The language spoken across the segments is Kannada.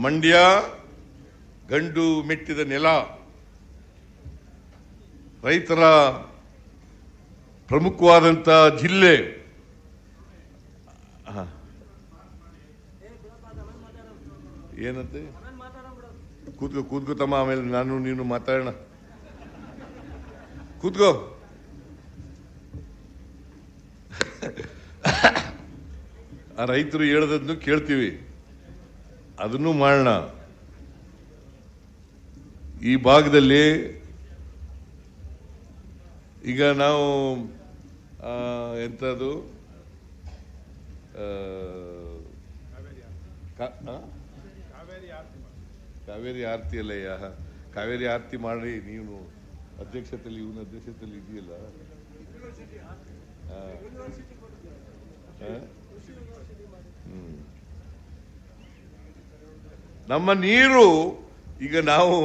ಮಂಡ್ಯ ಗಂಡು ಮೆಟ್ಟಿದ ನೆಲ, ರೈತರ ಪ್ರಮುಖವಾದಂಥ ಜಿಲ್ಲೆ. ಏನಂತೆ ಕೂತ್ಕೋತಮ್ಮ, ಆಮೇಲೆ ನಾನು ನೀನು ಮಾತಾಡೋಣ. ಕೂತ್ಕೋ. ಆ ರೈತರು ಹೇಳದನ್ನು ಕೇಳ್ತೀವಿ, ಅದನ್ನು ಮಾಡೋಣ. ಈ ಭಾಗದಲ್ಲಿ ಈಗ ನಾವು ಎಂಥದ್ದು ಕಾವೇರಿ ಆರತಿ ಅಲ್ಲಯ್ಯ, ಕಾವೇರಿ ಆರತಿ ಮಾಡಿ ನೀವು ಅಧ್ಯಕ್ಷತೆಯಲ್ಲಿ, ಇವನ ಅಧ್ಯಕ್ಷತೆಯಲ್ಲಿ ಇದೆಯಲ್ಲ. ನಮ್ಮ ನೀರು ಈಗ ನಾವು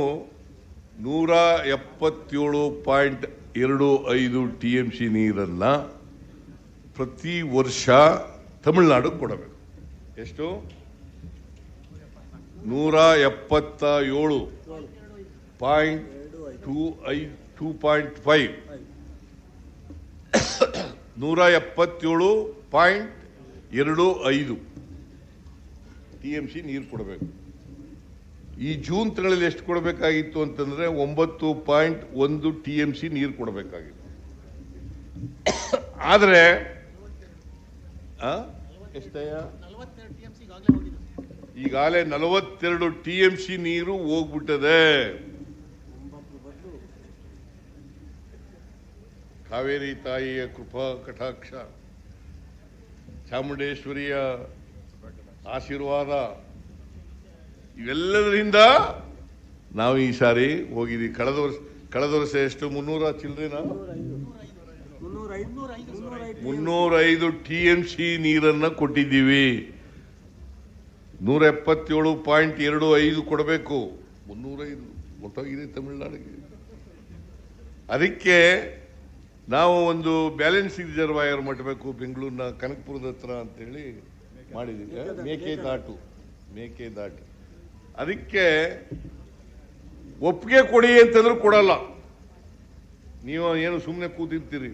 177.25 TMC ನೀರನ್ನ ಪ್ರತಿ ವರ್ಷ ತಮಿಳುನಾಡು ಕೊಡಬೇಕು. ಎಷ್ಟು? 177.2.5 177.25 TMC ನೀರು ಕೊಡಬೇಕು. ಈ ಜೂನ್ ತಿಂಗಳಲ್ಲಿ ಎಷ್ಟು ಕೊಡಬೇಕಾಗಿತ್ತು ಅಂತಂದ್ರೆ 9.1 TMC ನೀರು ಕೊಡಬೇಕಾಗಿತ್ತು. ಆದರೆ ಎಷ್ಟಯ್ಯ, ಈಗಾಗಲೇ 42 TMC ನೀರು ಹೋಗ್ಬಿಟ್ಟದೆ. ಕಾವೇರಿ ತಾಯಿಯ ಕೃಪಾ ಕಟಾಕ್ಷ, ಚಾಮುಂಡೇಶ್ವರಿಯ ಆಶೀರ್ವಾದ, ಇವೆಲ್ಲದರಿಂದ ನಾವು ಈ ಸಾರಿ ಹೋಗಿದ್ದೀವಿ. ಕಳೆದ ವರ್ಷ ಎಷ್ಟು? 300 ಚಿಲ್ಲರೆನಾ? 305 TMC ನೀರನ್ನ ಕೊಟ್ಟಿದ್ದೀವಿ. 177.25 ಕೊಡಬೇಕು. 305 ಗೊತ್ತಾಗಿದೆ ತಮಿಳುನಾಡಿಗೆ. ಅದಕ್ಕೆ ನಾವು ಒಂದು ಬ್ಯಾಲೆನ್ಸಿಂಗ್ ರಿಸರ್ವಾಯರ್ ಮಾಡಬೇಕು ಬೆಂಗಳೂರಿನ ಕನಕಪುರದ ಹತ್ರ ಅಂತೇಳಿ ಮಾಡಿದ್ದೀವಿ. ಮೇಕೆದಾಟು ಅದಕ್ಕೆ ಒಪ್ಪಿಗೆ ಕೊಡಿ ಅಂತಂದ್ರೂ ಕೊಡಲ್ಲ. ನೀವು ಏನು ಸುಮ್ಮನೆ ಕೂತಿರ್ತೀರಿ.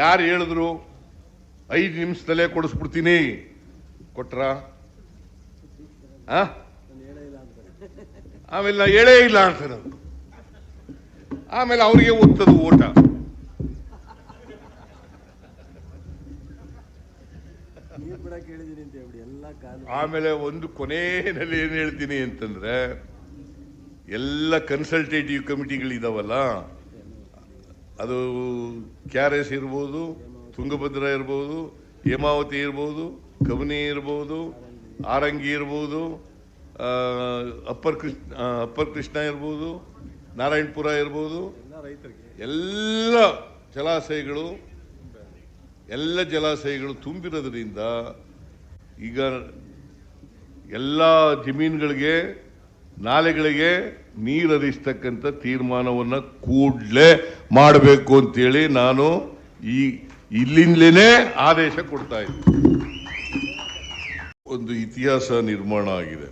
ಯಾರು ಹೇಳಿದ್ರು 5 ನಿಮಿಷದಲ್ಲೇ ಕೊಡಿಸ್ಬಿಡ್ತೀನಿ, ಕೊಟ್ರ? ಆಮೇಲೆ ನಾ ಹೇಳೇ ಇಲ್ಲ ಅಂತಾನೆ. ಆಮೇಲೆ ಅವ್ರಿಗೆ ಓದ್ತದ ಓಟ. ಆಮೇಲೆ ಒಂದು ಕೊನೆಯಲ್ಲಿ ಏನ್ ಹೇಳ್ತೀನಿ ಅಂತಂದ್ರೆ, ಎಲ್ಲ ಕನ್ಸಲ್ಟೇಟಿವ್ ಕಮಿಟಿಗಳಿದಾವಲ್ಲ, ಅದು KRS ಇರ್ಬೋದು, ತುಂಗಭದ್ರಾ ಇರ್ಬೋದು, ಹೇಮಾವತಿ ಇರ್ಬೋದು, ಕಬಿನಿ ಇರ್ಬೋದು, ಆರಂಗಿ ಇರ್ಬೋದು, ಅಪ್ಪರ್ ಕೃಷ್ಣ ಇರ್ಬೋದು, ನಾರಾಯಣಪುರ ಇರ್ಬೋದು, ಎಲ್ಲ ಜಲಾಶಯಗಳು ತುಂಬಿರೋದ್ರಿಂದ ಈಗ ಎಲ್ಲ ಜಮೀನುಗಳಿಗೆ, ನಾಲೆಗಳಿಗೆ ನೀರು ಹರಿಸ್ತಕ್ಕಂಥ ತೀರ್ಮಾನವನ್ನು ಕೂಡಲೇ ಮಾಡಬೇಕು ಅಂತೇಳಿ ನಾನು ಇಲ್ಲಿಂದಲೇ ಆದೇಶ ಕೊಡ್ತಾ ಇದ್ದೀನಿ. ಒಂದು ಇತಿಹಾಸ ನಿರ್ಮಾಣ ಆಗಿದೆ.